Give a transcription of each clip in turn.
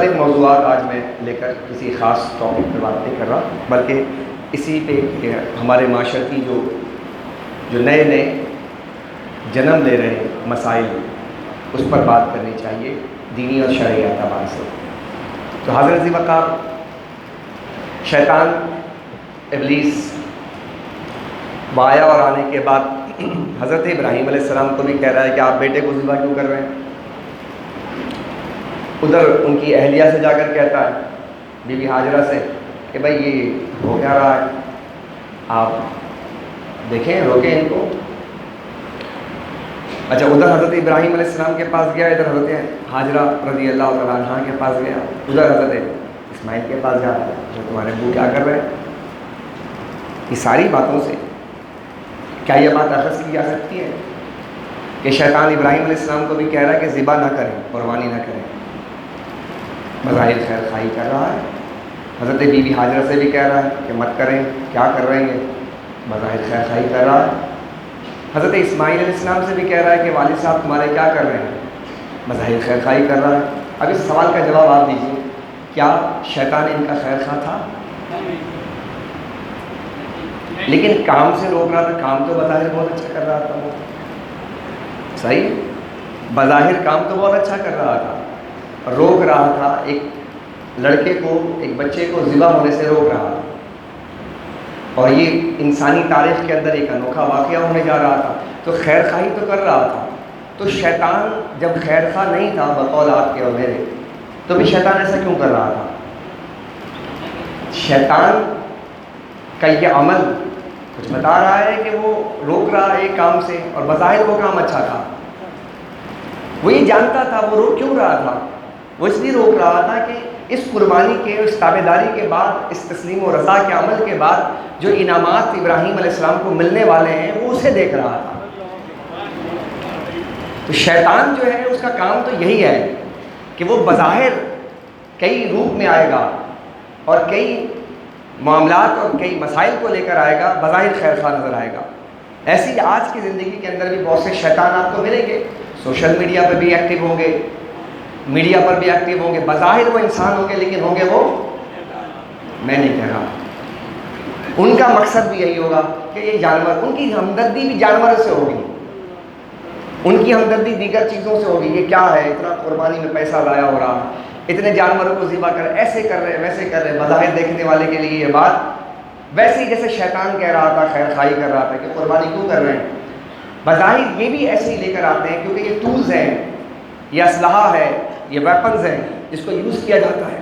مختلف موضوعات آج میں لے کر کسی خاص ٹاپک پہ بات نہیں کر رہا، بلکہ اسی پہ کہ ہمارے معاشرتی جو نئے نئے جنم لے رہے ہیں مسائل، اس پر بات کرنی چاہیے دینی اور شرعی اعتبار سے۔ تو حضرت ذی وقار شیطان ابلیس آیا اور آنے کے بعد حضرت ابراہیم علیہ السلام کو بھی کہہ رہا ہے کہ آپ بیٹے کو ذبح کیوں کر رہے ہیں۔ ادھر ان کی اہلیہ سے جا کر کہتا ہے بی بی ہاجرہ سے کہ بھائی یہ ہو کیا رہا ہے، آپ دیکھیں روکیں ان کو۔ اچھا ادھر حضرت ابراہیم علیہ السلام کے پاس گیا، ادھر حضرت ہاجرہ رضی اللہ تعالیٰ عنہ کے پاس گیا، ادھر حضرت اسماعیل کے پاس جا رہا ہے جو تمہارے ابو کیا کر رہے ہیں۔ یہ ساری باتوں سے کیا یہ بات اخذ کی جا سکتی ہے کہ شیطان ابراہیم علیہ السلام کو بھی کہہ رہا ہے کہ ذبح نہ کریں، قربانی نہ کریں، بظاہر خیر خواہی کر رہا ہے۔ حضرت بی بی ہاجرہ سے بھی کہہ رہا ہے کہ مت کریں، کیا کر رہے ہیں، بظاہر خیر خواہی کر رہا ہے۔ حضرت اسماعیل علیہ السلام سے بھی کہہ رہا ہے کہ والد صاحب تمہارے کیا کر رہے ہیں، بظاہر خیر خواہی کر رہا ہے۔ اب اس سوال کا جواب آپ دیجیے، کیا شیطان ان کا خیر خواہ تھا؟ لیکن کام سے روک رہا تھا، کام تو بظاہر بہت اچھا کر رہا تھا وہ، صحیح، بظاہر کام تو بہت اچھا کر رہا تھا، روک رہا تھا، ایک لڑکے کو، ایک بچے کو ذبح ہونے سے روک رہا تھا، اور یہ انسانی تاریخ کے اندر ایک انوکھا واقعہ ہونے جا رہا تھا، تو خیر خواہی تو کر رہا تھا۔ تو شیطان جب خیر خواہ نہیں تھا بقول آپ کے اور میرے، تو بھی شیطان ایسا کیوں کر رہا تھا؟ شیطان کا یہ عمل کچھ بتا رہا ہے کہ وہ روک رہا ہے ایک کام سے، اور بظاہر وہ کام اچھا تھا، وہ یہ جانتا تھا وہ روک کیوں رہا تھا۔ وہ اس لیے روک رہا تھا کہ اس قربانی کے، اس تابع داری کے بعد، اس تسلیم و رضا کے عمل کے بعد جو انعامات ابراہیم علیہ السلام کو ملنے والے ہیں وہ اسے دیکھ رہا تھا۔ تو شیطان جو ہے اس کا کام تو یہی ہے کہ وہ بظاہر کئی روپ میں آئے گا اور کئی معاملات اور کئی مسائل کو لے کر آئے گا، بظاہر خیر خواہ نظر آئے گا۔ ایسی آج کی زندگی کے اندر بھی بہت سے شیطان آپ کو ملیں گے، سوشل میڈیا پہ بھی ایکٹیو ہوں گے، میڈیا پر بھی ایکٹیو ہوں گے، بظاہر وہ انسان ہوں گے لیکن ہوں گے وہ، میں نہیں کہہ رہا، ان کا مقصد بھی یہی ہوگا کہ یہ جانور، ان کی ہمدردی بھی جانوروں سے ہوگی، ان کی ہمدردی دیگر چیزوں سے ہوگی۔ یہ کیا ہے، اتنا قربانی میں پیسہ ضائع ہو رہا، اتنے جانوروں کو ذبح کر، ایسے کر رہے ویسے کر رہے، بظاہر دیکھنے والے کے لیے یہ بات ویسے ہی جیسے شیطان کہہ رہا تھا، خیر خواہی کر رہا تھا کہ قربانی کیوں کر رہے ہیں، بظاہر یہ بھی ایسے ہی لے کر آتے ہیں کیونکہ یہ ٹولز ہیں، یہ اسلحہ ہے، یہ ویپنز ہیں جس کو یوز کیا جاتا ہے۔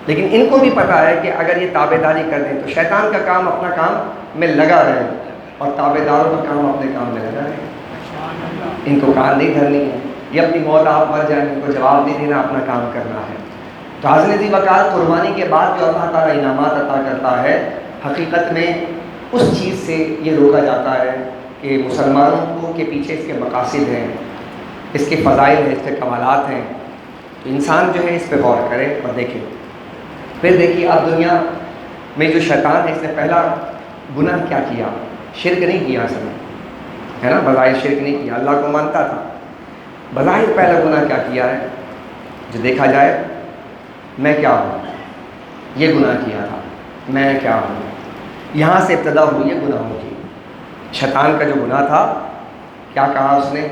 لیکن ان کو بھی پتہ ہے کہ اگر یہ تابع داری کر دیں تو شیطان کا کام اپنا کام میں لگا رہے اور تابع داروں کا کام اپنے کام میں لگا رہے۔ ان کو کان نہیں دھرنی ہے، یہ اپنی موت آپ مر جائیں، ان کو جواب نہیں دینا، اپنا کام کرنا ہے۔ تو حضرت ذی وقار قربانی کے بعد جو اللہ تعالیٰ انعامات عطا کرتا ہے، حقیقت میں اس چیز سے یہ روکا جاتا ہے کہ مسلمانوں کو کے پیچھے اس کے مقاصد ہیں، اس کے فضائل ہیں، اس کے کمالات ہیں، تو انسان جو ہے اس پہ غور کرے اور دیکھے۔ پھر دیکھیے اب دنیا میں جو شیطان ہے، اس نے پہلا گناہ کیا کیا، شرک نہیں کیا اصل میں، ہے نا، بظاہر شرک نہیں کیا، اللہ کو مانتا تھا، بظاہر پہلا گناہ کیا کیا ہے جو دیکھا جائے، میں کیا ہوں، یہ گناہ کیا تھا، میں کیا ہوں، یہاں سے ابتدا ہوئی ہے گناہوں کی۔ شیطان کا جو گناہ تھا، کیا کہا اس نے،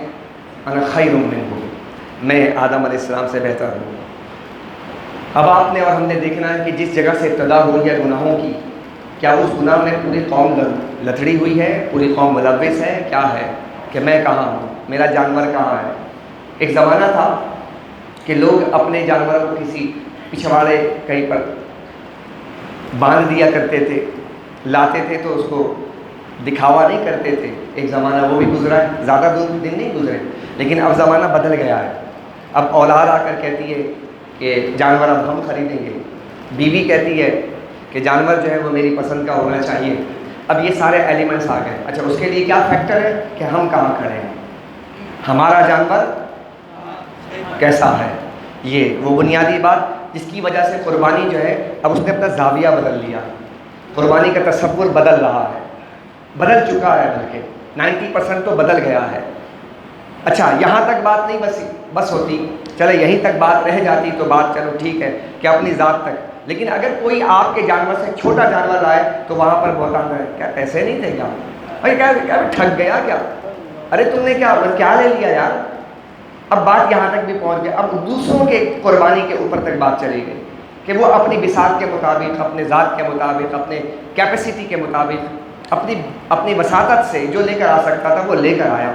انا خیر منہ، میں آدم علیہ السلام سے بہتر ہوں۔ اب آپ نے اور ہم نے دیکھنا ہے کہ جس جگہ سے ابتدا ہوئی ہے گناہوں کی، کیا اس گناہ میں پوری قوم لتڑی ہوئی ہے، پوری قوم ملوث ہے، کیا ہے کہ میں کہاں ہوں، میرا جانور کہاں ہے۔ ایک زمانہ تھا کہ لوگ اپنے جانوروں کو کسی پچھواڑے کہیں پر باندھ دیا کرتے تھے، لاتے تھے تو اس کو دکھاوا نہیں کرتے تھے، ایک زمانہ وہ بھی گزرا ہے، زیادہ دن نہیں گزرے، لیکن اب زمانہ بدل گیا ہے۔ اب اولاد آ کر کہتی ہے کہ جانور اب ہم خریدیں گے، بیوی کہتی ہے کہ جانور جو ہے وہ میری پسند کا ہونا چاہیے۔ اب یہ سارے ایلیمنٹس آ گئے۔ اچھا اس کے لیے کیا فیکٹر ہے کہ ہم کہاں کھڑے ہیں، ہمارا جانور کیسا ہے، یہ وہ بنیادی بات جس کی وجہ سے قربانی جو ہے اب اس نے اپنا زاویہ بدل لیا، قربانی کا تصور بدل رہا ہے، بدل چکا ہے، بلکہ 90% تو بدل گیا ہے۔ اچھا یہاں تک بات نہیں بس ہوتی، چلے یہیں تک بات رہ جاتی تو بات چلو ٹھیک ہے کہ اپنی ذات تک، لیکن اگر کوئی آپ کے جانور سے چھوٹا جانور لائے تو وہاں پر بہتان ہے، کیا پیسے نہیں تھے کیا؟ بھائی کیا ٹھگ گیا کیا؟ ارے تم نے کیا لے لیا یار؟ اب بات یہاں تک بھی پہنچ گیا، اب دوسروں کے قربانی کے اوپر تک بات چلی گئی کہ وہ اپنی بساط کے مطابق، اپنے ذات کے مطابق، اپنے کیپیسٹی کے مطابق، اپنی وساطت سے جو لے کر آ سکتا تھا وہ لے کر آیا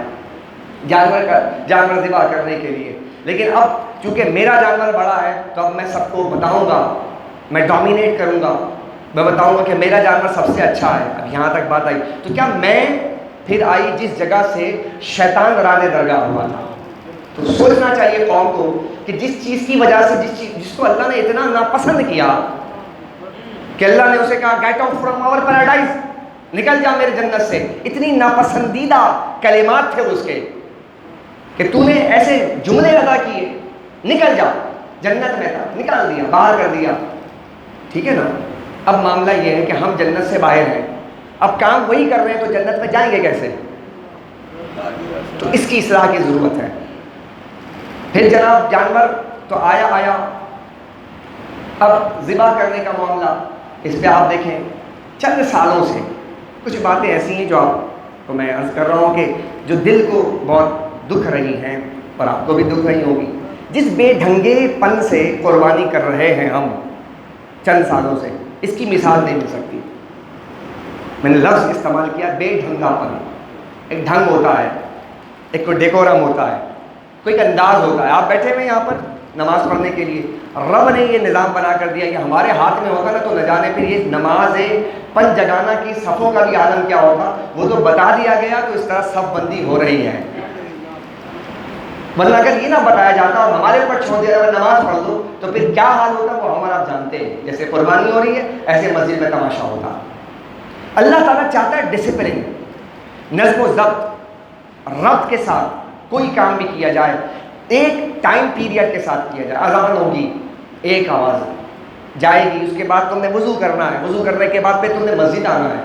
جانور ذبح کرنے کے لیے۔ لیکن اب چونکہ میرا جانور بڑا ہے تو اب میں سب کو بتاؤں گا، میں ڈومینیٹ کروں گا، میں بتاؤں گا کہ میرا جانور سب سے اچھا ہے۔ اب یہاں تک بات آئی تو کیا میں پھر آئی جس جگہ سے شیطان رانے درگاہ ہوا تھا، تو سوچنا چاہیے قوم کو کہ جس چیز کی وجہ سے جس کو اللہ نے اتنا ناپسند کیا کہ اللہ نے اسے کہا get out from our paradise, نکل جا میرے جنت سے، اتنی ناپسندیدہ کلمات تھے اس کے کہ تو نے ایسے جملے ادا کیے، نکل جا، جنت میں تھا نکال دیا، باہر کر دیا، ٹھیک ہے نا۔ اب معاملہ یہ ہے کہ ہم جنت سے باہر ہیں، اب کام وہی کر رہے ہیں تو جنت میں جائیں گے کیسے؟ تو اس کی اصلاح کی ضرورت ہے۔ پھر جناب جانور تو آیا، اب ذبح کرنے کا معاملہ، اس پہ آپ دیکھیں چند سالوں سے کچھ باتیں ایسی ہیں جو آپ کو میں عرض کر رہا ہوں کہ جو دل کو بہت دکھ رہی ہیں اور آپ کو بھی دکھ رہی ہوگی۔ جس بے ڈھنگے پن سے قربانی کر رہے ہیں ہم چند سالوں سے، اس کی مثال نہیں مل سکتی۔ میں نے لفظ استعمال کیا بے ڈھنگا پن۔ ایک ڈھنگ ہوتا ہے، ایک کوئی ڈیکورم ہوتا ہے، کوئی ایک انداز ہوتا ہے۔ آپ بیٹھے ہوئے یہاں پر نماز پڑھنے کے لیے، رب نے یہ نظام بنا کر دیا کہ ہمارے ہاتھ میں ہوتا نا تو نہ جانے پھر یہ نماز پنج جگانہ کی صفوں کا بھی عالم کیا ہوتا، وہ تو بتا دیا گیا تو اس طرح صف بندی ہو رہی ہے۔ ورنہ اگر یہ نہ بتایا جاتا اور ہمارے اوپر چھوڑ دیا جاتا نماز پڑھ لو تو پھر کیا حال ہوتا وہ ہم اور آپ جانتے ہیں۔ جیسے قربانی ہو رہی ہے ایسے مسجد میں تماشا ہوتا۔ اللہ تعالیٰ چاہتا ہے ڈسپلن، نظم و ضبط، ربط کے ساتھ کوئی کام بھی کیا جائے، ایک ٹائم پیریڈ کے ساتھ کیا جائے۔ اذان ہوگی، ایک آواز جائے گی، اس کے بعد تم نے وضو کرنا ہے، وضو کرنے کے بعد پھر تم نے مسجد آنا ہے،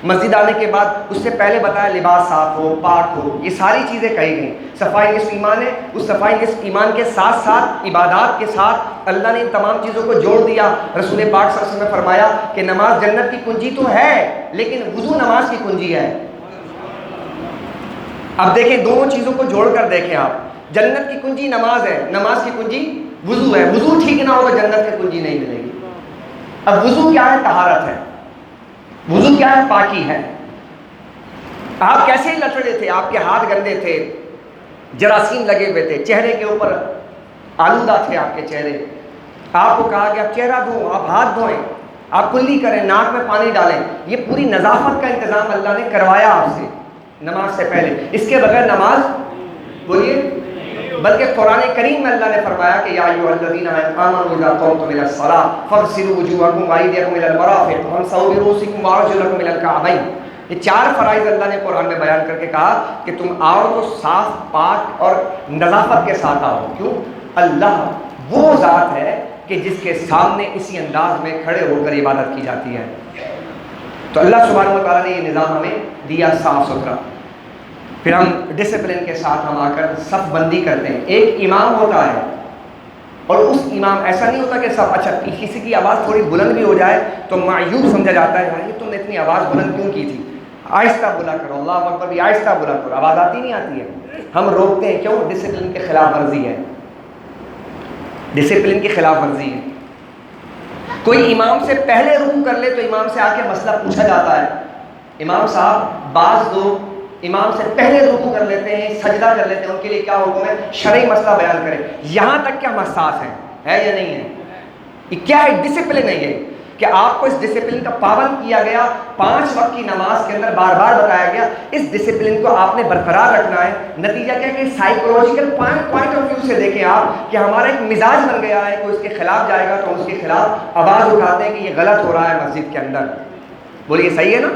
مسجد آنے کے بعد اس سے پہلے بتایا لباس صاف ہو، پاک ہو، یہ ساری چیزیں کہی گئیں۔ صفائی نصف ایمان ہے، اس صفائی نصف ایمان کے ساتھ ساتھ عبادات کے ساتھ اللہ نے ان تمام چیزوں کو جوڑ دیا۔ رسول پاک صلی اللہ علیہ وسلم نے فرمایا کہ نماز جنت کی کنجی تو ہے لیکن وضو نماز کی کنجی ہے۔ اب دیکھیں دونوں چیزوں کو جوڑ کر دیکھیں آپ، جنت کی کنجی نماز ہے، نماز کی کنجی وضو ہے۔ وضو ٹھیک نہ ہوگا جنت کی کنجی نہیں ملے گی۔ اب وضو کیا ہے؟ طہارت ہے۔ وضو کیا ہے؟ پاکی ہے۔ آپ کیسے ہی لتڑے تھے، آپ کے ہاتھ گندے تھے، جراثیم لگے ہوئے تھے، چہرے کے اوپر آلودہ تھے آپ کے چہرے، آپ کو کہا کہ آپ چہرہ دھوؤ، آپ ہاتھ دھوئیں، آپ کلی کریں، ناک میں پانی ڈالیں۔ یہ پوری نظافت کا انتظام اللہ نے کروایا آپ سے نماز سے پہلے۔ اس کے بغیر نماز بولیے، بلکہ قرآن کریم میں اللہ نے فرمایا کہ یا ایھا الذین آمنوا اذا قمتم الی الصلاۃ فاغسلوا وجوہکم وایدیکم الی المرافق وامسحوا برؤوسکم وارجلکم الی الکعبین۔ یہ چار فرائض اللہ نے قرآن میں بیان کر کے کہا کہ تم آؤ تو صاف پاک اور نظافت کے ساتھ آؤ۔ کیوں؟ اللہ وہ ذات ہے کہ جس کے سامنے اسی انداز میں کھڑے ہو کر عبادت کی جاتی ہے۔ تو اللہ سبحانہ و تعالیٰ نے یہ نظام ہمیں دیا صاف ستھرا۔ پھر ہم ڈسپلن کے ساتھ ہم آ کر صف بندی کرتے ہیں۔ ایک امام ہوتا ہے اور اس امام ایسا نہیں ہوتا کہ سب اچھا کسی کی آواز تھوڑی بلند بھی ہو جائے تو معیوب سمجھا جاتا ہے، یار تم نے اتنی آواز بلند کیوں کی تھی، آہستہ بولا کرو، اللہ اکبر بھی آہستہ بولا کرو، آواز آتی نہیں آتی ہے۔ ہم روکتے ہیں، کیوں؟ ڈسپلن کے خلاف ورزی ہے، ڈسپلن کی خلاف ورزی ہے۔ کوئی امام سے پہلے رکوع کر لے تو امام سے آ کے مسئلہ پوچھا جاتا ہے، امام صاحب بعض لوگ امام سے پہلے رکوع کر لیتے ہیں، سجدہ کر لیتے ہیں، ان کے لیے کیا حکم ہے؟ شرعی مسئلہ بیان کریں۔ یہاں تک کہ ہم حساس ہیں، ہے یا نہیں ہے؟ یہ کیا ہے؟ ڈسپلن ہے یہ کہ آپ کو اس ڈسپلن کا پابند کیا گیا، 5 وقت کی نماز کے اندر بار بار بتایا گیا اس ڈسپلن کو آپ نے برقرار رکھنا ہے۔ نتیجہ کیا ہے کہ سائیکولوجیکل پوائنٹ آف ویو سے دیکھیں آپ کہ ہمارا ایک مزاج بن گیا ہے، کوئی اس کے خلاف جائے گا تو ہم اس کے خلاف آواز اٹھاتے ہیں کہ یہ غلط ہو رہا ہے مسجد کے اندر۔ بولیے صحیح ہے نا؟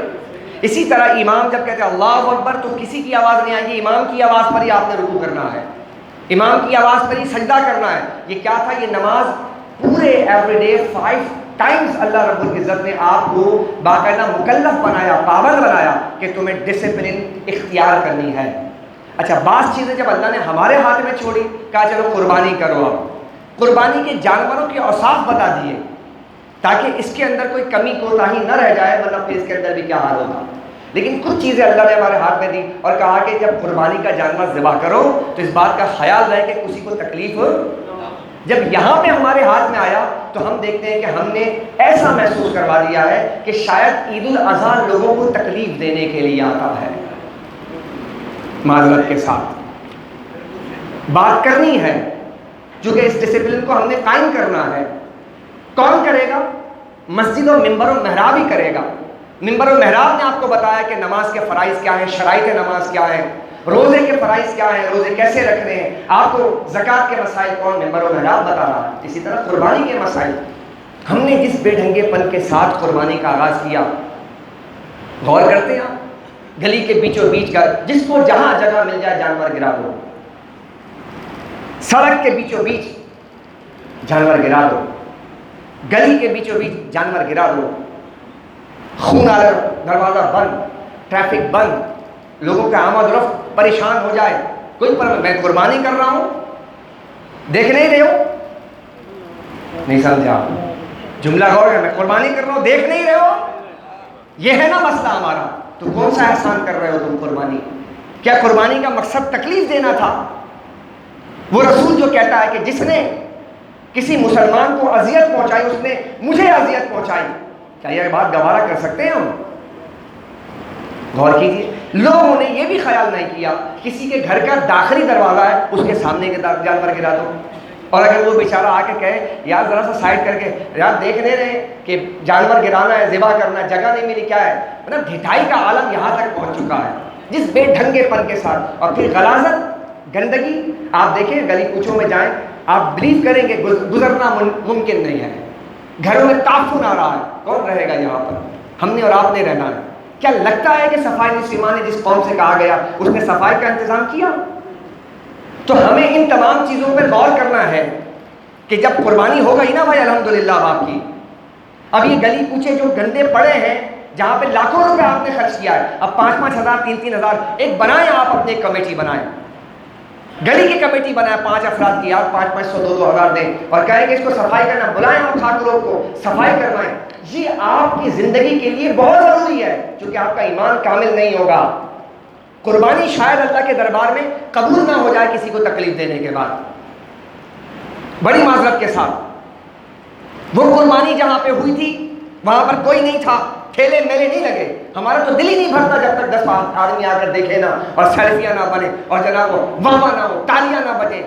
اسی طرح امام جب کہتے ہیں اللہ اکبر تو کسی کی آواز نہیں آئے گی، امام کی آواز پر ہی آپ نے رکوع کرنا ہے، امام کی آواز پر ہی سجدہ کرنا ہے۔ یہ کیا تھا؟ یہ نماز پورے ایوری ڈے 5 ٹائمز اللہ رب العزت نے آپ کو باقاعدہ مکلف بنایا، پابند بنایا کہ تمہیں ڈسپلن اختیار کرنی ہے۔ اچھا بعض چیزیں جب اللہ نے ہمارے ہاتھ میں چھوڑی، کہا چلو قربانی کرو، اب قربانی کے جانوروں کے اوصاف بتا دیے تاکہ اس کے اندر کوئی کمی کوتاہی نہ رہ جائے، ورنہ پھر اس کے اندر بھی کیا حال ہوگا۔ لیکن کچھ چیزیں اللہ نے ہمارے ہاتھ میں دی اور کہا کہ جب قربانی کا جانور ذبح کرو تو اس بات کا خیال رہے کہ کسی کو تکلیف ہو۔ جب یہاں پہ ہمارے ہاتھ میں آیا تو ہم دیکھتے ہیں کہ ہم نے ایسا محسوس کروا دیا ہے کہ شاید عید الاضحیٰ لوگوں کو تکلیف دینے کے لیے آتا ہے۔ معذرت کے ساتھ بات کرنی ہے، چونکہ اس ڈسپلن کو ہم نے قائم کرنا ہے۔ کون کرے گا؟ مسجد اور ممبر و محراب ہی کرے گا۔ ممبر و محراب نے آپ کو بتایا کہ نماز کے فرائض کیا ہیں، شرائط نماز کیا ہیں، روزے کے فرائض کیا ہیں، روزے کیسے رکھنے ہیں، آپ کو زکوٰۃ کے مسائل کون ممبر و محراب بتا رہا ہے۔ اسی طرح قربانی کے مسائل ہم نے جس بے ڈھنگے پن کے ساتھ قربانی کا آغاز کیا، غور کرتے ہیں آپ، گلی کے بیچوں بیچ کا جس کو جہاں جگہ مل جائے جانور گرا دو، سڑک کے بیچوں بیچ جانور گرا دو، گلی کے بیچوں بیچ جانور گرا دو، خون آ رہا، دروازہ بند، ٹریفک بند، لوگوں کا آمد و رفت پریشان ہو جائے، کوئی پر میں قربانی کر رہا ہوں، دیکھ نہیں رہے ہو؟ نہیں سمجھا جملہ غور ہے، میں قربانی کر رہا ہوں دیکھ نہیں رہے ہو؟ یہ ہے نا مسئلہ ہمارا۔ تو کون سا احسان کر رہے ہو تم قربانی؟ کیا قربانی کا مقصد تکلیف دینا تھا؟ وہ رسول جو کہتا ہے کہ جس نے کسی مسلمان کو اذیت پہنچائی اس نے مجھے اذیت پہنچائی، کیا یہ بات گوارا کر سکتے ہیں ہم؟ غور کیجیے، لوگوں نے یہ بھی خیال نہیں کیا کسی کے گھر کا داخلی دروازہ ہے اس کے سامنے کے جانور گرا دو، اور اگر وہ بیچارہ آ کے کہے یار ذرا سا سائڈ کر کے یار دیکھ نہیں رہے کہ جانور گرانا ہے، ذبح کرنا ہے، جگہ نہیں ملی، کیا ہے، مطلب ڈھٹائی کا عالم یہاں تک پہنچ چکا ہے جس بے ڈھنگے پن کے ساتھ۔ اور پھر غلاظت، گندگی، آپ دیکھیں گلی کوچوں میں جائیں، آپ بلیو کریں گے گزرنا ممکن نہیں ہے، گھروں میں تعفن آ رہا ہے، کون رہے گا یہاں پر؟ ہم نے اور آپ نے رہنا ہے۔ کیا لگتا ہے کہ صفائی نصیمہ نے جس قوم سے کہا گیا اس نے صفائی کا انتظام کیا؟ تو ہمیں ان تمام چیزوں پہ غور کرنا ہے کہ جب قربانی ہو گئی نا بھائی الحمدللہ آپ کی، اب یہ گلی کوچے جو گندے پڑے ہیں جہاں پہ لاکھوں روپے آپ نے خرچ کیا ہے، اب 5-5 ہزار 3-3 ہزار ایک بنائیں، آپ اپنی کمیٹی بنائیں، گلی کی کمیٹی بنائیں، 5 افراد کی، آپ 500 200 ہزار دیں اور کہیں کہ اس کو صفائی کرنا، بلائیں اور ٹھاکروں کو صفائی کروائیں۔ یہ آپ کی زندگی کے لیے بہت ضروری ہے، کیونکہ آپ کا ایمان کامل نہیں ہوگا۔ قربانی شاید اللہ کے دربار میں قبول نہ ہو جائے کسی کو تکلیف دینے کے بعد، بڑی معذرت کے ساتھ۔ وہ قربانی جہاں پہ ہوئی تھی وہاں پر کوئی نہیں تھا، ٹھیلے میلے نہیں لگے، ہمارا تو دل ہی نہیں بھرتا جب تک 10 آدمی آ کر دیکھے نا اور سیلفیاں نہ بنے اور جناب واہ واہ نہ ہو، تالیاں نہ بجیں،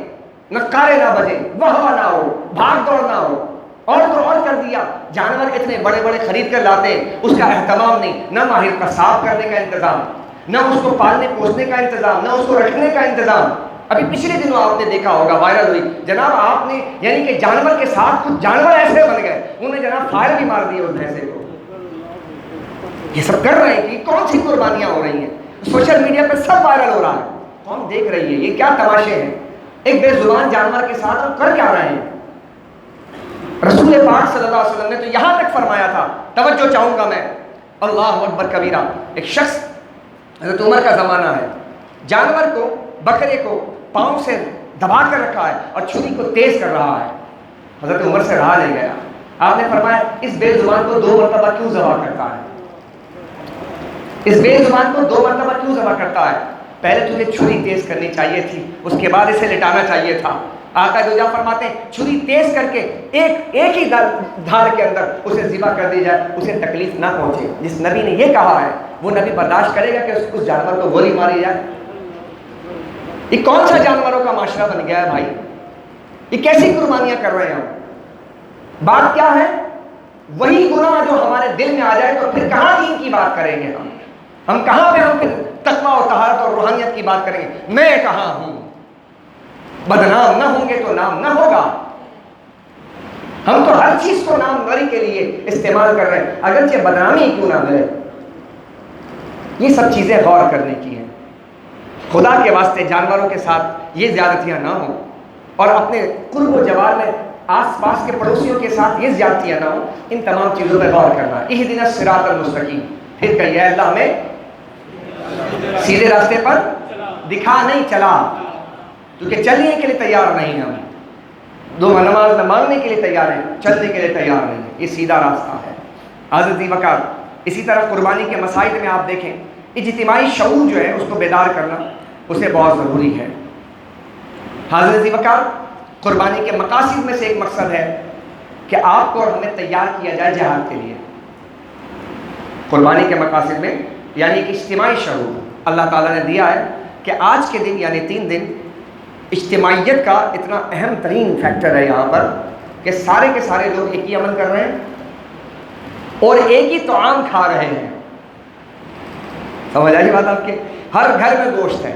نقارے نہ بجیں، واہ واہ نہ ہو، بھاگ دوڑ نہ ہو، اور تو اور کر دیا، جانور اتنے بڑے بڑے خرید کر لاتے اس کا اہتمام نہیں، نہ ماہر کا صاف کرنے کا انتظام، نہ اس کو پالنے پوسنے کا انتظام، نہ اس کو رکھنے کا انتظام۔ ابھی پچھلے دنوں آپ نے دیکھا ہوگا وائرل ہوئی، جناب آپ نے یعنی کہ جانور کے ساتھ کچھ جانور ایسے بن گئے انہوں نے جناب فائر بھی مار دی اس بھینسے کو۔ یہ سب کر رہے ہیں کہ کون سی قربانیاں ہو رہی ہیں، سوشل میڈیا پہ سب وائرل ہو رہا ہے، کون دیکھ رہی ہے، یہ کیا تماشے ہیں، ایک بے زبان جانور کے ساتھ ہم کر کیا رہے ہیں۔ رسول پاک صلی اللہ علیہ وسلم نے تو یہاں تک فرمایا تھا، توجہ چاہوں گا میں، اللہ اکبر کبیرہ، ایک شخص حضرت عمر کا زمانہ ہے، جانور کو بکرے کو پاؤں سے دبا کر رکھا ہے اور چھری کو تیز کر رہا ہے، حضرت عمر سے رہا نہیں گیا، آپ نے فرمایا اس بے زبان کو 2 مرتبہ کیوں ذبح کرتا ہے، اس بے زبان کو 2 مرتبہ کیوں ذبح کرتا ہے، پہلے تجھے چھری تیز کرنی چاہیے تھی، اس کے بعد اسے لٹانا چاہیے تھا۔ آقا جو فرماتے ہیں چھری تیز کر کے ایک ہی دھار کے اندر اسے ذبح کر دی جائے، اسے تکلیف نہ پہنچے۔ جس نبی نے یہ کہا ہے وہ نبی برداشت کرے گا کہ اس جانور کو گولی ماری جائے؟ یہ کون سا جانوروں کا معاشرہ بن گیا ہے بھائی، یہ کیسی قربانیاں کر رہے ہیں ہم؟ بات کیا ہے؟ وہی گناہ جو ہمارے دل میں آ جائے تو پھر کہاں دین کی بات کریں گے ہم کہاں پہ ہم پھر تقویٰ و طہارت اور روحانیت کی بات کریں گے؟ میں کہاں ہوں، بدنام نہ ہوں گے تو نام نہ ہوگا۔ ہم تو ہر چیز کو نام بری کے لیے استعمال کر رہے ہیں، اگرچہ بدنامی کیوں نہ ملے۔ یہ سب چیزیں غور کرنے کی ہیں، خدا کے واسطے جانوروں کے ساتھ یہ زیادتیاں نہ ہوں، اور اپنے قرب و جوار میں آس پاس کے پڑوسیوں کے ساتھ یہ زیادتیاں نہ ہوں، ان تمام چیزوں پہ غور کرنا ہے۔ اہدنا الصراط المستقیم، پھر کہیے اللہ ہمیں سیدھے راستے پر دکھا نہیں چلا، کیونکہ چلنے کے لیے تیار نہیں ہم، دو نماز نہ مانگنے کے لیے تیار ہیں، چلنے کے لیے تیار نہیں ہیں، یہ سیدھا راستہ ہے۔ حضرت وقار اسی طرح قربانی کے مسائل میں آپ دیکھیں، اجتماعی شعور جو ہے اس کو بیدار کرنا اسے بہت ضروری ہے۔ حضرت وقار قربانی کے مقاصد میں سے ایک مقصد ہے کہ آپ کو اور ہمیں تیار کیا جائے جہاد کے لیے۔ قربانی کے مقاصد میں یعنی کہ اجتماعی شعور اللہ تعالیٰ نے دیا ہے کہ آج کے دن یعنی 3 دن اجتماعیت کا اتنا اہم ترین فیکٹر ہے یہاں پر کہ سارے کے سارے لوگ ایک ہی عمل کر رہے ہیں اور ایک ہی طعام کھا رہے ہیں۔ سمجھ آئی بات آپ کے؟ ہر گھر میں گوشت ہے۔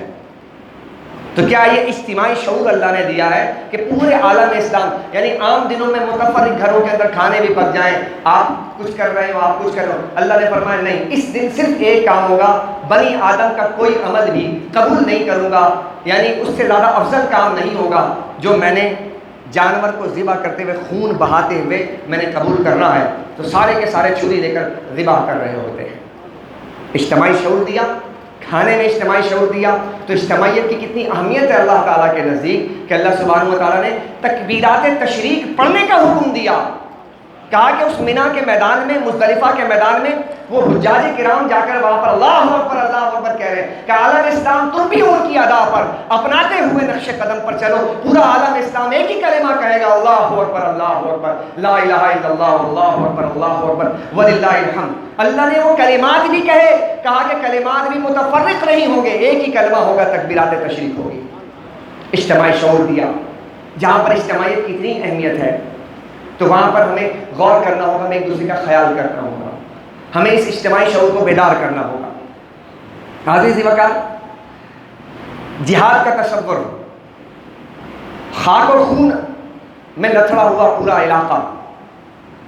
تو کیا یہ اجتماعی شعور اللہ نے دیا ہے کہ پورے عالم اسلام یعنی عام دنوں میں متفرق گھروں کے اندر کھانے بھی پک جائیں، آپ کچھ کر رہے ہو آپ کچھ کر رہے ہو، اللہ نے فرمایا نہیں، اس دن صرف ایک کام ہوگا، بنی آدم کا کوئی عمل بھی قبول نہیں کروں گا، یعنی اس سے زیادہ افضل کام نہیں ہوگا جو میں نے جانور کو ذبح کرتے ہوئے خون بہاتے ہوئے میں نے قبول کرنا ہے۔ تو سارے کے سارے چھری لے کر ذبح کر رہے ہوتے ہیں۔ اجتماعی شعور دیا، کھانے میں اجتماعی شعور دیا، تو اجتماعیت کی کتنی اہمیت ہے اللہ تعالیٰ کے نزدیک کہ اللہ سبحانہ و تعالیٰ نے تکبیرات تشریق پڑھنے کا حکم دیا۔ کہا کہ اس مینا کے میدان میں، مزدلفہ کے میدان میں وہ حجاج کرام جا کر وہاں پر اللہ اکبر کہہ رہے ہیں کہ عالم اسلام تم بھی ان کی ادا پر اپناتے ہوئے نقش قدم پر چلو۔ پورا عالم اسلام ایک ہی کلمہ کہے گا، اللہ اکبر لا الہ الا اللہ، اللہ اکبر وللہ الحمد۔ اللہ نے وہ کلمات بھی کہے، کہا کہ کلمات بھی متفرق نہیں ہوں گے، ایک ہی کلمہ ہوگا، تکبیرات تشریق ہوگی۔ اجتماعی شعور دیا۔ جہاں پر اجتماعیت کی اتنی اہمیت ہے تو وہاں پر ہمیں غور کرنا ہوگا، ہمیں ایک دوسرے کا خیال کرنا ہوگا، ہمیں اس اجتماعی شعور کو بیدار کرنا ہوگا۔ حاضر وقار جہاد کا تصور، خاک اور خون میں لتھڑا ہوا پورا علاقہ،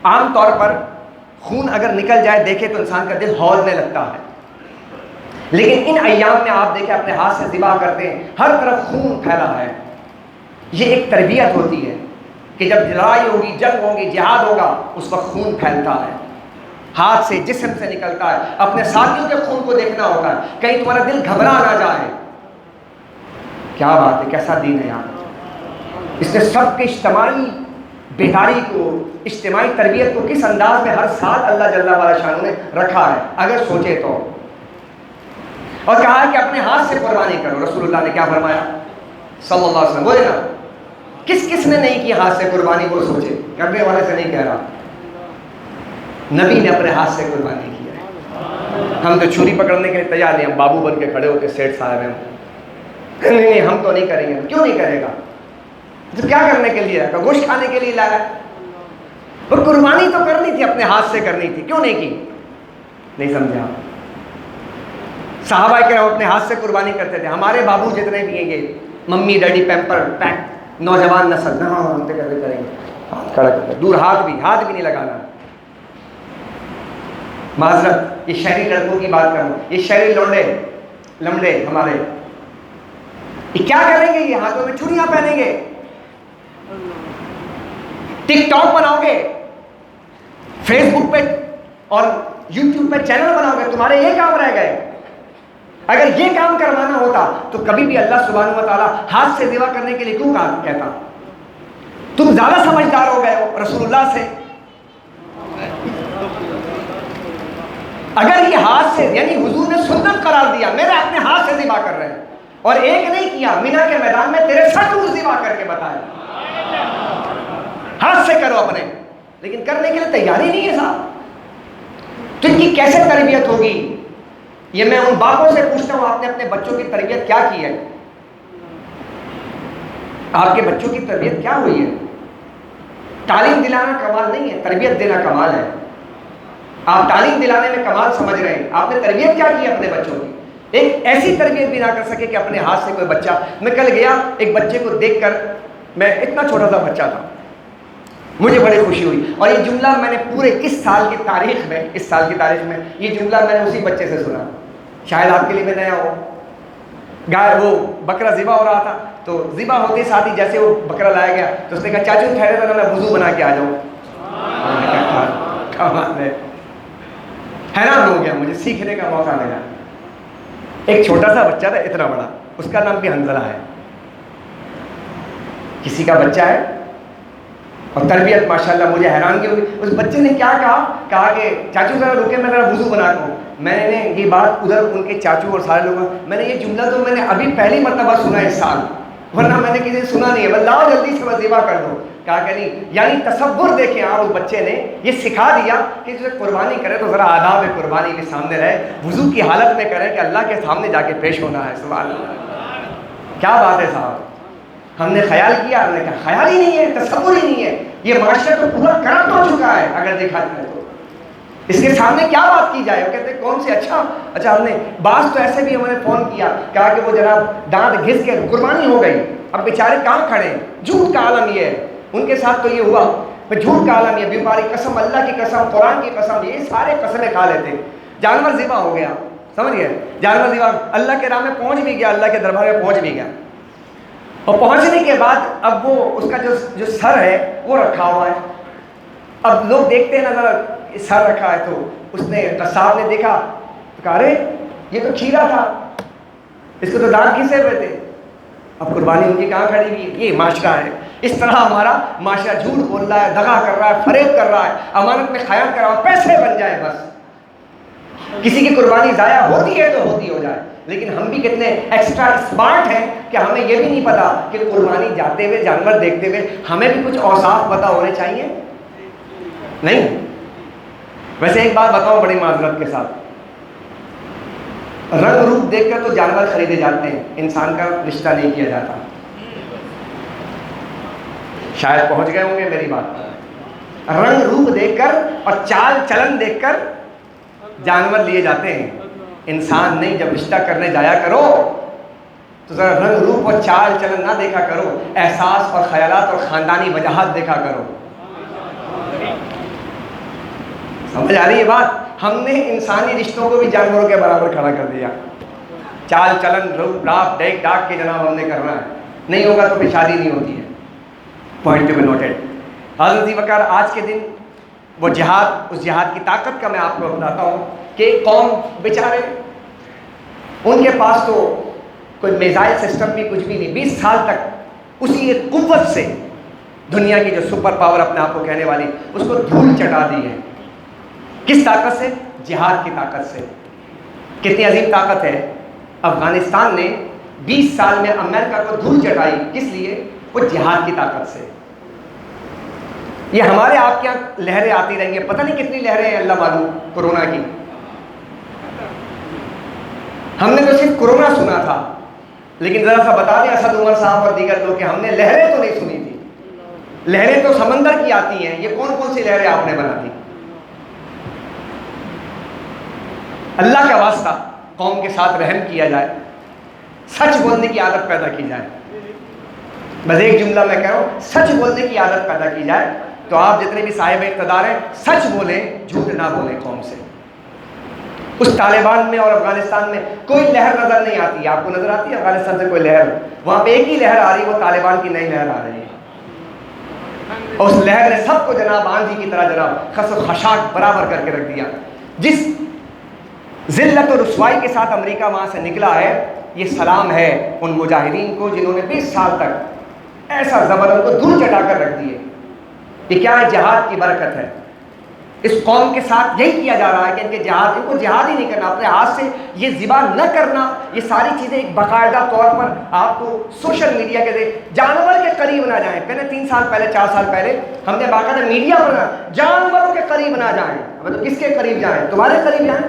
عام طور پر خون اگر نکل جائے دیکھے تو انسان کا دل ہولنے لگتا ہے، لیکن ان ایام میں آپ دیکھیں اپنے ہاتھ سے ذبح کرتے ہیں، ہر طرف خون پھیلا ہے۔ یہ ایک تربیت ہوتی ہے کہ جب لڑائی ہوگی، جنگ ہوگی، جہاد ہوگا، اس وقت خون پھیلتا ہے، ہاتھ سے جسم سے نکلتا ہے، اپنے ساتھیوں کے خون کو دیکھنا ہوتا ہے، کہیں تمہارا دل گھبرا نہ جائے۔ کیا بات ہے، کیسا دین ہے یار! اس نے سب کے اجتماعی بیداری کو، اجتماعی تربیت کو کس انداز میں ہر سال اللہ جل وعلا شانہ نے رکھا ہے اگر سوچے تو، اور کہا ہے کہ اپنے ہاتھ سے قربانی کرو۔ رسول اللہ نے کیا فرمایا صلی اللہ علیہ وسلم؟ بولے نا، کس کس نے نہیں کی ہاتھ سے قربانی؟ کو سوچے، کرنے والے سے نہیں کہہ رہا، نبی نے اپنے ہاتھ سے قربانی کی ہے۔ ہم تو چھری پکڑنے کے لیے تیار نہیں، ہم بابو بن کے کھڑے ہوتے سیٹ صاحب ہیں، نہیں ہم تو نہیں کریں گے۔ کیوں نہیں کرے گا؟ تو کیا کرنے کے لیے رکھا؟ گوشت کھانے کے لیے لایا؟ وہ قربانی تو کرنی تھی، اپنے ہاتھ سے کرنی تھی، کیوں نہیں کی؟ نہیں سمجھا؟ صحابہ کرام اپنے ہاتھ سے قربانی کرتے تھے۔ ہمارے بابو جتنے بھی ہیں یہ ممی ڈیڈی پیمپر پیک نوجوان نسل، ہاں ہم تو کریں گے، ہاتھ کھڑا کرتے، دور ہاتھ بھی نہیں لگانا۔ معذرت، یہ شہری لڑکوں کی بات کروں، یہ شہری لمڑے ہمارے، یہ کیا کریں گے؟ یہ ہاتھوں میں چوڑیاں پہنیں گے، ٹک ٹاک بناؤ گے، فیس بک پہ اور یوٹیوب پہ چینل بناؤ گے، تمہارے یہ کام رہ گئے۔ اگر یہ کام کروانا ہوتا تو کبھی بھی اللہ سبحانہ و تعالیٰ ہاتھ سے ذبح کرنے کے لیے کیوں کہتا؟ تم زیادہ سمجھدار ہو گئے ہو رسول اللہ سے۔ اگر یہ ہاتھ سے، یعنی حضور نے سنت قرار دیا، میرے اپنے ہاتھ سے ذبح کر رہے ہیں، اور ایک نہیں کیا، مینا کے میدان میں تیرے ساتھ ذبح کر کے بتایا، ہاتھ سے کرو اپنے، لیکن کرنے کے لیے تیاری نہیں ہے صاحب، تو ان کی کیسے تربیت ہوگی؟ یہ میں ان باپوں سے پوچھتا ہوں، آپ نے اپنے بچوں کی تربیت کیا کی ہے؟ آپ کے بچوں کی تربیت کیا ہوئی ہے؟ تعلیم دلانا کمال نہیں ہے، تربیت دینا کمال ہے۔ آپ تعلیم دلانے میں کمال سمجھ رہے ہیں، آپ نے تربیت کیا کی اپنے بچوں کی؟ ایک ایسی تربیت بھی نہ کر سکے کہ اپنے ہاتھ سے کوئی بچہ، میں کل گیا ایک بچے کو دیکھ کر، میں اتنا چھوٹا سا بچہ تھا، مجھے بڑی خوشی ہوئی، اور یہ جملہ میں نے پورے اس سال کی تاریخ میں یہ جملہ میں نے اسی بچے سے سنا، شاید آپ کے لیے بھی نیا ہو۔ گائے وہ بکرا ذبح ہو رہا تھا، تو ذبح ہوتے ساتھ ہی جیسے وہ بکرا لایا گیا تو اس نے کہا چاچو ٹھہرے تو میں وضو بنا کے آ جاؤں۔ حیران ہو گیا، مجھے سیکھنے کا موقع ملا۔ ایک چھوٹا سا بچہ تھا، اتنا بڑا، اس کا نام بھی حنظلہ ہے. کسی کا بچہ ہے اور تربیت ماشاءاللہ مجھے حیرانگی ہوئی. اس بچے نے کیا کہا کہ چاچو ذرا رکے میں ذرا وضو بنا کے. میں نے یہ بات ادھر ان کے چاچو اور سارے لوگوں میں نے یہ جملہ تو میں نے ابھی پہلی مرتبہ سنا اس سال, ورنہ میں نے کسی سے سنا نہیں ہے. لاؤ جلدی سے وظیفہ کر دو. کہا کہ نہیں, یعنی تصور دیکھیں آپ, اس بچے نے یہ سکھا دیا کہ جو قربانی کرے تو ذرا آداب قربانی بھی سامنے رہے, وضو کی حالت میں کرے کہ اللہ کے سامنے جا کے پیش ہونا ہے. سبحان اللہ, کیا بات ہے صاحب. ہم نے خیال کیا, ہم نے کہا خیال ہی نہیں ہے, تصور ہی نہیں ہے. یہ معاشرہ تو پورا کرپٹ ہو چکا ہے اگر دیکھا جائے تو. اس کے سامنے کیا بات کی جائے؟ وہ کہتے ہیں کون سے اچھا ہم نے بعض تو ایسے بھی ہم نے فون کیا, کہا کہ وہ جناب دانت گھس کے قربانی ہو گئی, اب بیچارے کہاں کھڑے ہیں. جھوٹ کا عالم یہ ہے, ان کے ساتھ تو یہ ہوا. پھر جھوٹ کا عالم یہ, بیماری قسم, اللہ کی قسم, قرآن کی قسم, یہ سارے قسمیں کھا لیتے ہیں. جانور ذبح ہو گیا, سمجھ گئے, جانور ذبح اللہ کے راہ میں پہنچ بھی گیا, اللہ کے دربار میں پہنچ بھی گیا. اور پہنچنے کے بعد اب وہ اس کا جو سر ہے وہ رکھا ہوا ہے. اب لوگ دیکھتے ہیں نظر سر رکھا ہے, تو اس نے قصاب نے دیکھا تو کہا ارے یہ تو کھیرا تھا, اس کو تو دانت گھسے ہوئے تھے. اب قربانی ان کی کہاں کھڑی ہوئی؟ یہ معاشرہ ہے. اس طرح ہمارا معاشرہ جھوٹ بول رہا ہے, دغا کر رہا ہے, فریب کر رہا ہے, امانت میں خیانت کر رہا ہے, پیسے بن جائے بس. کسی کی قربانی ضائع ہوتی ہے تو ہوتی ہو جائے, لیکن ہم بھی کتنے ایکسٹرا اسمارٹ ہیں کہ ہمیں یہ بھی نہیں پتا کہ قربانی جاتے ہوئے, جانور دیکھتے ہوئے ہمیں بھی کچھ اوصاف پتہ ہونے چاہیے. نہیں, ویسے ایک بات بتاؤ بڑی معذرت کے ساتھ, رنگ روپ دیکھ کر تو جانور خریدے جاتے ہیں, انسان کا رشتہ نہیں کیا جاتا. شاید پہنچ گئے ہوں گے میری بات. رنگ روپ دیکھ کر اور چال چلن دیکھ کر جانور لیے جاتے ہیں, انسان نہیں. جب رشتہ کرنے جایا کرو تو ذرا رنگ روپ اور چال چلن نہ دیکھا کرو, احساس اور خیالات اور خاندانی وجاہت دیکھا کرو. سمجھ آ رہی ہے بات؟ ہم نے انسانی رشتوں کو بھی جانوروں کے برابر کھڑا کر دیا. چال چلن روپ رات ڈیک ڈاک کے جناب ہم نے کرنا ہے, نہیں ہوگا تو پھر شادی نہیں ہوتی ہے. Point to be noted. حضرت وقار آج کے دن وہ جہاد, اس جہاد کی طاقت کا میں آپ کو بتاتا ہوں کہ قوم بیچارے, ان کے پاس تو کوئی میزائل سسٹم بھی کچھ بھی نہیں. 20 سال تک اسی ایک قوت سے دنیا کی جو سپر پاور اپنے آپ کو کہنے والی, اس کو دھول چٹا دی ہے. کس طاقت سے؟ جہاد کی طاقت سے. کتنی عظیم طاقت ہے. افغانستان نے 20 سال میں امریکہ کو دھول چٹائی. کس لیے؟ وہ جہاد کی طاقت سے. یہ ہمارے آپ کے یہاں لہریں آتی رہیں گی, پتہ نہیں کتنی لہریں ہیں اللہ معلوم کورونا کی. ہم نے تو صرف کورونا سنا تھا, لیکن ذرا سا بتا دیں اسد عمر صاحب اور دیگر لوگ کہ ہم نے لہریں تو نہیں سنی تھی. لہریں تو سمندر کی آتی ہیں, یہ کون کون سی لہریں آپ نے بنا دی؟ اللہ کا واسطہ قوم کے ساتھ رحم کیا جائے, سچ بولنے کی عادت پیدا کی جائے. بس ایک جملہ میں کہہ رہا ہوں, سچ بولنے کی عادت پیدا کی جائے تو آپ جتنے بھی صاحب اقتدار ہیں سچ بولیں, جھوٹ نہ بولیں قوم سے. اس طالبان میں اور افغانستان میں کوئی لہر نظر نہیں آتی. آپ کو نظر آتی ہے افغانستان سے کوئی لہر؟ وہاں پہ ایک ہی لہر آ رہی ہے, وہ طالبان کی نئی لہر آ رہی ہے. اور اس لہر نے سب کو جناب آندھی کی طرح جناب خس و خشاک برابر کر کے رکھ دیا. جس ذلت و رسوائی کے ساتھ امریکہ وہاں سے نکلا ہے, یہ سلام ہے ان مجاہدین کو جنہوں نے 20 سال تک ایسا زبر ان کو دھول چٹا کر رکھ دیے. یہ کیا ہے؟ جہاد کی برکت ہے. اس قوم کے ساتھ یہی کیا جا رہا ہے کہ ان کو جہاد ہی نہیں کرنا, اپنے ہاتھ سے یہ ذبح نہ کرنا. یہ ساری چیزیں ایک باقاعدہ طور پر آپ کو سوشل میڈیا کے ذریعے جانور کے قریب نہ جائیں. پہلے 3 سال پہلے 4 سال پہلے ہم نے باقاعدہ میڈیا بنا, جانوروں کے قریب نہ جائیں. اب تو کس کے قریب جائیں؟ تمہارے قریب جائیں.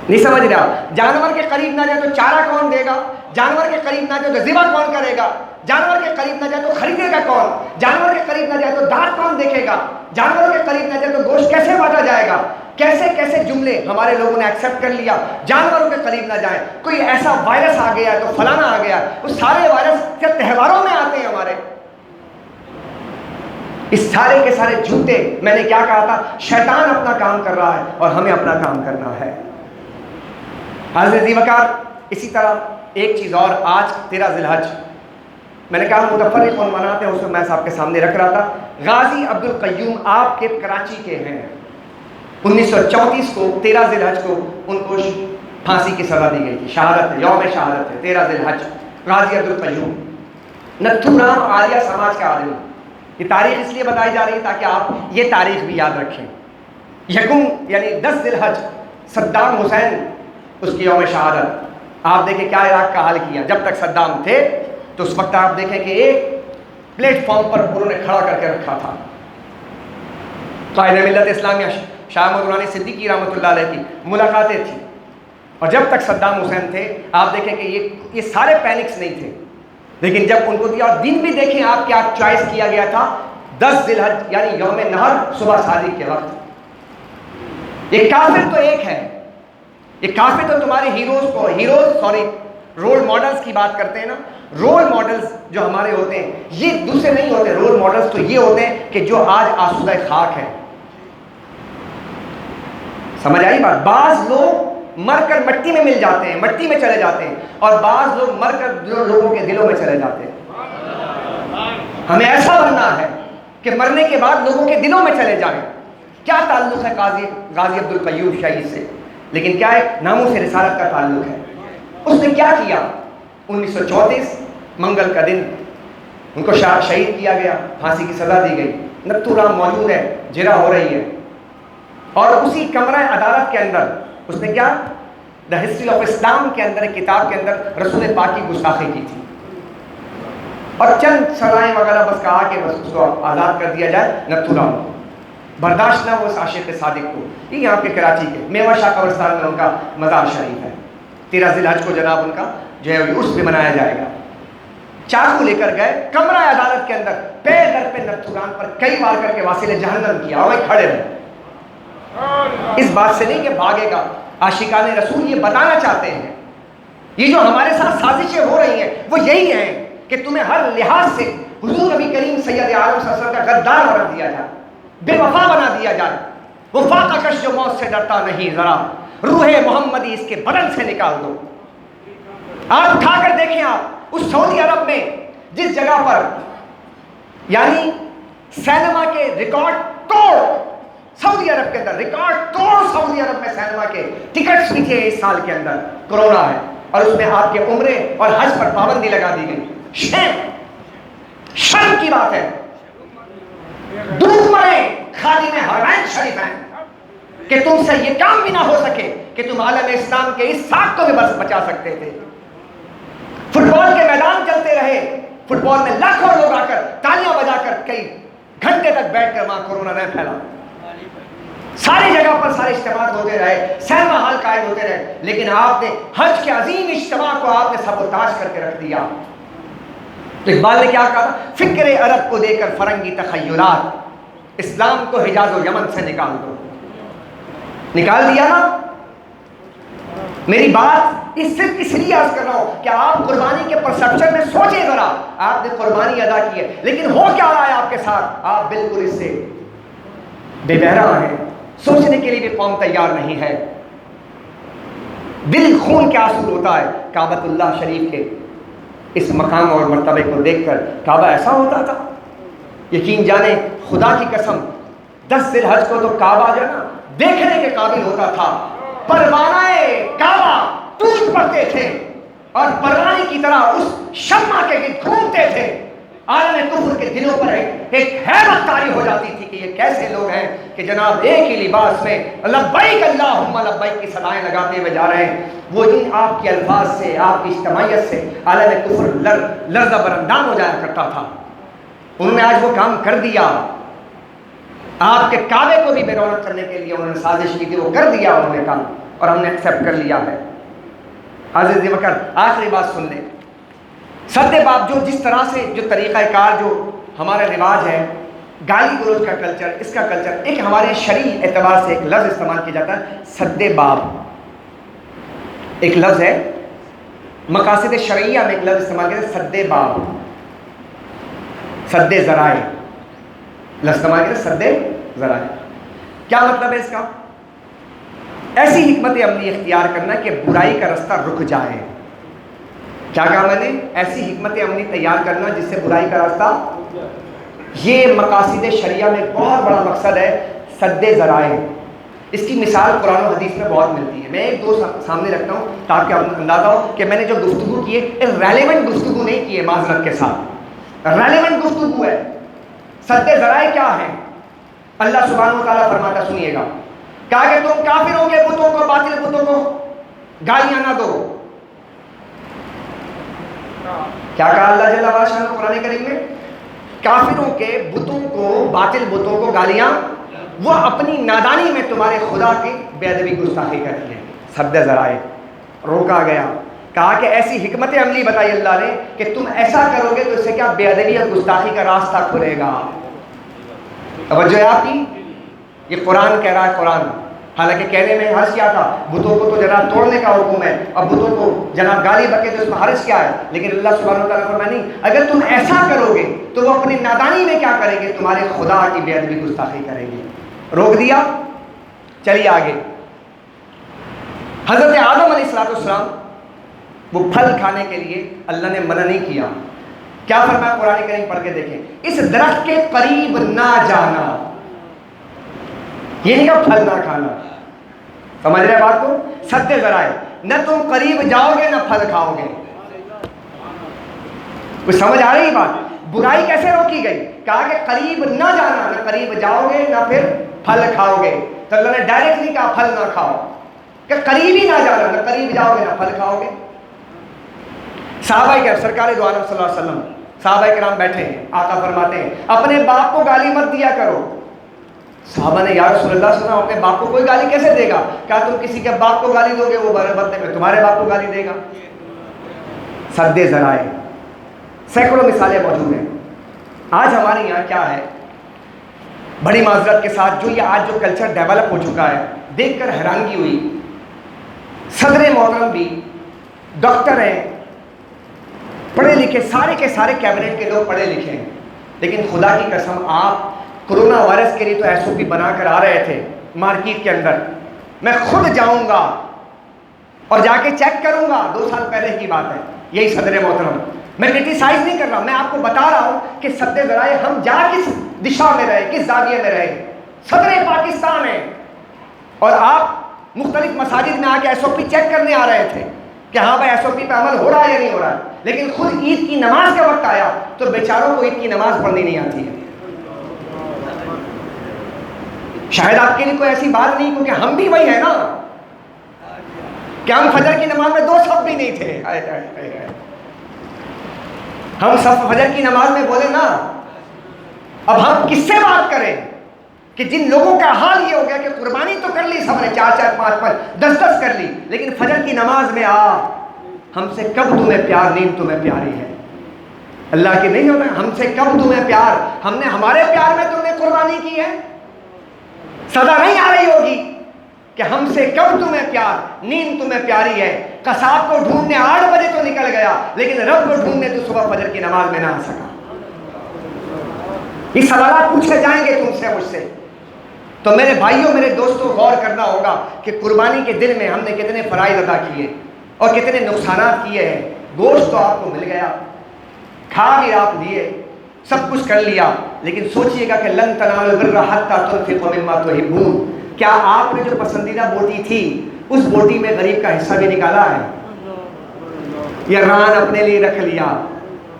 نہیں سمجھ رہا؟ جانور کے قریب نہ جائے تو چارہ کون دے گا؟ جانور کے قریب نہ جائے تو ذبح کون کرے گا؟ جانور کے قریب نہ جائے تو خریدے گا کون؟ جانور کے قریب نہ جائے تو دانت کون دیکھے گا؟ جانور کے قریب نہ جائے تو گوشت کیسے بانٹا جائے گا؟ کیسے کیسے جملے ہمارے لوگوں نے ایکسیپٹ کر لیا. جانوروں کے قریب نہ جائیں. کوئی ایسا وائرس آ گیا تو فلانا آ گیا. وہ سارے وائرس کے تہواروں میں آتے ہیں ہمارے. اس سارے کے سارے جھوٹے. میں نے کیا کہا تھا؟ شیطان اپنا کام کر رہا ہے اور ہمیں اپنا کام کرنا ہے. حضرت وقار اسی طرح ایک چیز اور, آج 13 ذی الحج میں نے کہا متفرق عنوانات ہیں, اس میں آپ کے سامنے رکھ رہا تھا. غازی عبد القیوم آپ کے کراچی کے ہیں. 1934 کو 13 ذی الحج کو ان کو پھانسی کی سزا دی گئی تھی، شہادت ہے، یوم شہادت ہے، 13 ذی الحج، غازی عبدالقیوم، نتھو رام آریہ سماج کا آدمی۔ یہ تاریخ اس لیے بتائی جا رہی ہے تاکہ آپ یہ تاریخ بھی یاد رکھیں۔ یکم یعنی 10 ذی الحج، صدام حسین اس کی یوم شہادت۔ آپ دیکھیں کیا عراق کا حال کیا، جب تک صدام تھے تو اس وقت آپ دیکھیں کہ ایک پلیٹ فارم پر انہوں نے کھڑا کر کے رکھا تھا۔ قائد ملت اسلامیہ شاہ محمود نورانی صدیقی رحمۃ اللہ علیہ کی ملاقاتیں تھیں، اور جب تک صدام حسین تھے آپ دیکھیں کہ یہ سارے پینکس نہیں تھے، لیکن جب ان کو دیا، اور دن بھی دیکھیں آپ کیا چوائس کیا گیا تھا، 10 ذی الحج یعنی یوم نہر، صبح صادق کے وقت۔ یہ کافر تو ایک ہے، یہ کافر تو تمہارے رول ماڈلز کی بات کرتے ہیں نا، رول ماڈلز جو ہمارے ہوتے ہیں یہ دوسرے نہیں ہوتے، رول ماڈلز تو یہ ہوتے ہیں کہ جو آج آسودہ خاک ہے۔ سمجھ آئی بات؟ بعض لوگ مر کر مٹی میں مل جاتے ہیں، مٹی میں چلے جاتے ہیں، اور بعض لوگ مر کر لوگوں کے دلوں میں چلے جاتے ہیں۔ ہمیں ایسا بننا ہے کہ مرنے کے بعد لوگوں کے دلوں میں چلے جائیں۔ کیا تعلق ہے غازی عبدالقیوم شہید سے؟ لیکن کیا ہے، ناموس رسالت کا تعلق ہے۔ اس نے کیا کیا؟ 1934 منگل کا دن ان کو شہید کیا گیا، پھانسی کی سزا دی گئی۔ نتھو رام موجود ہے، جرا ہو رہی ہے، اور اسی کمرہ عدالت کے اندر اس نے کیا، دا ہسٹری آف اسلام کے اندر، کتاب کے اندر رسول پاک کی گستاخی کی تھی، اور چند سزائیں وغیرہ بس کہا کہ بس اس کو آزاد کر دیا جائے۔ نتھو رام برداشت نہ ہو اس عاشق صادق کو۔ یہ یہاں کے کراچی کے میوہ شاہ قبرستان میں ان کا مزار شریف ہے۔ 13 ذی الحج کو جناب ان کا جو ہے عرس بھی منایا جائے گا۔ چاقو لے کر گئے کمرہ عدالت کے اندر، پے در پہ نتھو رام پر کئی بار کر کے واصل جہنم کیا، اور وہ کھڑے رہے۔ اس بات سے نہیں کہ بھاگے گا، عاشقان رسول یہ بتانا چاہتے ہیں، یہ جو ہمارے ساتھ سازشیں ہو رہی ہیں وہ یہی ہیں کہ تمہیں ہر لحاظ سے حضور نبی کریم سید عالم صلی اللہ علیہ وسلم کا غدار بنا دیا جائے، بے وفا بنا دیا جائے۔ وہ فاقہ کش جو موت سے ڈرتا نہیں، ذرا روح محمدی اس کے بدن سے نکال دو۔ آپ اٹھا کر دیکھیں، آپ اس سعودی عرب میں جس جگہ پر یعنی سینما کے ریکارڈ توڑ، سعودی عرب کے اندر ریکارڈ توڑ، سعودی عرب میں سینما کے ٹکٹس بھی تھے اس سال کے اندر، کرونا ہے، اور اس میں آپ کے عمرے اور حج پر پابندی لگا دی گئی۔ شرم کی بات ہے، ڈوب مرے خادم حرمین شریفین کہ تم سے یہ کام بھی نہ ہو سکے کہ تم عالم اسلام کے اس ساتھ کو بھی بس بچا سکتے تھے۔ فٹ بال کے میدان چلتے رہے، فٹ بال میں لاکھوں لوگ آ کر تالیاں بجا کر کئی گھنٹے تک بیٹھ کر وہاں کورونا نہ پھیلا، ساری جگہ پر سارے اجتماعات ہوتے رہے، سینما ہال قائم ہوتے رہے، لیکن آپ نے حج کے عظیم اجتماع کو آپ نے سبوتاژ کر کے رکھ دیا۔ تو اقبال نے کیا کہا تھا، فکر عرب کو دے کر فرنگی تخیلات، اسلام کو حجاز و یمن سے نکال دو۔ نکال دیا نا۔ میری بات اس صرف اس لیے عرض کر رہا ہوں کہ آپ قربانی کے پرسپشن میں سوچیں ذرا، آپ نے قربانی ادا کی ہے، لیکن ہو کیا رہا ہے آپ کے ساتھ؟ آپ بالکل اس سے بے بہرا ہیں، سوچنے کے لیے بھی قوم تیار نہیں ہے۔ دل خون کے آنسو ہوتا ہے کعبۃ اللہ شریف کے اس مقام اور مرتبے کو دیکھ کر۔ کعبہ ایسا ہوتا تھا، یقین جانے خدا کی قسم 10 ذی الحج کو تو کعبہ جو ہے نا دیکھنے کے قابل ہوتا تھا۔ پروانہ کعبہ ٹوٹ پڑتے تھے اور پروانے کی طرح اس شمع کے گرد گھومتے تھے۔ عالم کفر کے دلوں پر ایک حیرت طاری ہو جاتی تھی کہ یہ کیسے لوگ ہیں کہ جناب ایک ہی لباس میں لبیک اللہم لبیک کی صدائیں لگاتے ہوئے جا رہے ہیں۔ وہ ان آپ کے الفاظ سے، آپ کی اجتماعیت سے عالم کفر لرزہ برندان ہو جایا کرتا تھا۔ انہوں نے آج وہ کام کر دیا، آپ کے کعبے کو بھی بے رونق کرنے کے لیے انہوں نے سازش کی تھی، وہ کر دیا انہوں نے کام، اور ہم نے ایکسیپٹ کر لیا ہے۔ عزیز وکر آخری بات سن لیں، سد باب جو جس طرح سے جو طریقہ کار جو ہمارا رواج ہے، گالی گلوچ کا کلچر، اس کا کلچر، ایک ہمارے شرعی اعتبار سے ایک لفظ استعمال کیا جاتا ہے سد باب، ایک لفظ ہے مقاصد شرعیہ میں ایک لفظ استعمال کیا جاتا ہے سد باب، سد ذرائع، لفظ استعمال کیا جاتا ہے سد ذرائع۔ کیا مطلب ہے اس کا؟ ایسی حکمت عملی اختیار کرنا کہ برائی کا رستہ رک جائے۔ کیا کہا میں نے؟ ایسی حکمت عملی تیار کرنا جس سے برائی کا راستہ، یہ مقاصد شریعہ میں بہت بڑا مقصد ہے سد ذرائع۔ اس کی مثال قرآن و حدیث میں بہت ملتی ہے. میں ایک دو سامنے رکھتا ہوں تاکہ آپ کو اندازہ ہو کہ میں نے جو گفتگو کی ہے ریلیونٹ گفتگو نہیں کی ہے, معذرت کے ساتھ ریلیونٹ گفتگو ہے. سد ذرائع کیا ہے؟ اللہ سبحانہ و تعالیٰ فرماتا, سنیے گا, کہا کہ تم کافروں کے بتوں کو, باطل بتوں کو گالیاں نہ دو. کیا کہا اللہ جل وعلا شان قرآن کریم میں؟ کافروں کے بتوں کو, باطل بتوں کو گالیاں, وہ اپنی نادانی میں تمہارے خدا کی بے ادبی گستاخی کرتی ہیں. سد ذرائع روکا گیا, کہا کہ ایسی حکمت عملی بتائی اللہ نے کہ تم ایسا کرو گے تو اس سے کیا بے ادبی اور گستاخی کا راستہ کھلے گا. توجہ ہے آپ کی؟ یہ قرآن کہہ رہا ہے, قرآن. حالانکہ کہنے میں حرج کیا تھا, بتوں کو تو جناب توڑنے کا حکم ہے, اور بتوں کو جناب گالی بکے تو اس میں حرج کیا ہے. لیکن اللہ سبحانہ و تعالیٰ فرمایا نہیں, اگر تم ایسا کرو گے تو وہ اپنی نادانی میں کیا کریں گے, تمہارے خدا کی بے ادبی گستاخی کریں گے. روک دیا. چلیے آگے. حضرت آدم علیہ السلام وہ پھل کھانے کے لیے اللہ نے منع نہیں کیا. کیا فرمایا قرآن کریم پڑھ کے دیکھیں, اس درخت کے قریب نہ جانا. یہ نہیں کہا پھل نہ کھانا. سمجھ رہے بات کو؟ سد ذرائع, نہ تم قریب جاؤ گے نہ پھل کھاؤ گے. کچھ سمجھ آ رہی بات؟ برائی کیسے روکی گئی؟ کہا کہ قریب نہ جانا, نہ قریب جاؤ گے نہ پھر پھل کھاؤ گے. تو اللہ نے ڈائریکٹ نہیں کہا پھل نہ کھاؤ, کہ قریب ہی نہ جانا, نہ قریب جاؤ گے نہ پھل کھاؤ گے. صحابہ کرام, سرکار دو عالم صلی اللہ علیہ وسلم, صحابہ کرام بیٹھے ہیں, آقا فرماتے ہیں اپنے باپ کو گالی مت دیا کرو. صحابہ نے یا رسول اللہ صلی اللہ علیہ وسلم اپنے باپ کو کوئی گالی کیسے دے گا؟ کیا تم کسی کے باپ کو گالی دو گے, وہ بدلے میں تمہارے باپ کو گالی دے گا. سد ذرائع سینکڑوں مثالیں موجود ہیں. آج ہمارے یہاں کیا ہے, بڑی معذرت کے ساتھ, جو یہ آج جو کلچر ڈیولپ ہو چکا ہے, دیکھ کر حیرانگی ہوئی. صدر محترم بھی ڈاکٹر ہیں, پڑھے لکھے, سارے کے سارے کیبنٹ کے لوگ پڑھے لکھے ہیں, لیکن خدا کی قسم آپ کورونا وائرس کے لیے تو ایس او پی بنا کر آ رہے تھے مارکیٹ کے اندر. میں خود جاؤں گا اور جا کے چیک کروں گا, 2 سال پہلے کی بات ہے. یہی صدر محترم, میں کرٹیسائز نہیں کر رہا, میں آپ کو بتا رہا ہوں کہ سد ذرائع ہم جا کس دشا میں رہے, کس زاویے میں رہے. صدر پاکستان ہے اور آپ مختلف مساجد میں آ کے ایس او پی چیک کرنے آ رہے تھے کہ ہاں بھائی ایس او پی پہ عمل ہو رہا ہے یا نہیں ہو رہا ہے. لیکن خود عید کی نماز کا وقت آیا تو بیچاروں کو عید کی نماز پڑھنی نہیں آتی ہے. شاید آپ کے لیے کوئی ایسی بات نہیں, کیونکہ ہم بھی وہی ہیں نا, کہ ہم فجر کی نماز میں 2 صف بھی نہیں تھے. ہم صف فجر کی نماز میں بولے نا, اب ہم کس سے بات کریں کہ جن لوگوں کا حال یہ ہو گیا کہ قربانی تو کر لی سب نے, 4 5 10 کر لی, لیکن فجر کی نماز میں ہم سے کب تمہیں پیار, نیند تمہیں پیاری ہے. اللہ کی نہیں ہوتا, ہم سے کب تمہیں پیار, ہم نے ہمارے پیار میں تم نے قربانی کی ہے. صدا نہیں آ رہی ہوگی کہ ہم سے کب تمہیں پیار, نیند تمہیں پیاری ہے. قصاب کو ڈھونڈنے 8 بجے تو نکل گیا, لیکن رب کو ڈھونڈنے تو صبح فجر کی نماز میں نہ آ سکا. یہ سوالات پوچھے جائیں گے تم سے, مجھ سے. تو میرے بھائیوں, میرے دوستوں, غور کرنا ہوگا کہ قربانی کے دن میں ہم نے کتنے فرائض ادا کیے اور کتنے نقصانات کیے ہیں. گوشت تو آپ کو مل گیا, کھا بھی آپ لیے, سب کچھ کر لیا, لیکن سوچئے گا کہ لن تنالوا البر حتی تنفقوا مما تحبون. کیا آپ نے جو پسندیدہ بوٹی تھی اس بوٹی میں غریب کا حصہ بھی نکالا ہے, یا ران اپنے لیے رکھ لیا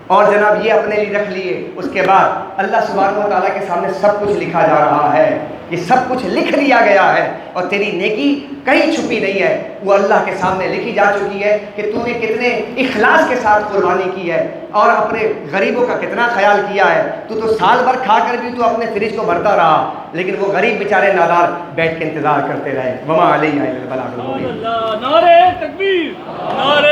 اور جناب یہ اپنے لیے رکھ لیے؟ اس کے بعد اللہ سبحانہ و تعالیٰ کے سامنے سب کچھ لکھا جا رہا ہے. یہ سب کچھ لکھ لیا گیا ہے اور تیری نیکی کہیں چھپی نہیں ہے, وہ اللہ کے سامنے لکھی جا چکی ہے کہ تو نے کتنے اخلاص کے ساتھ قربانی کی ہے اور اپنے غریبوں کا کتنا خیال کیا ہے. تو سال بھر کھا کر بھی تو اپنے فریج کو بھرتا رہا, لیکن وہ غریب بیچارے نادار بیٹھ کے انتظار کرتے رہے. وما علیہ الا البلاغ المبین. نعرہ تکبیر, نعرہ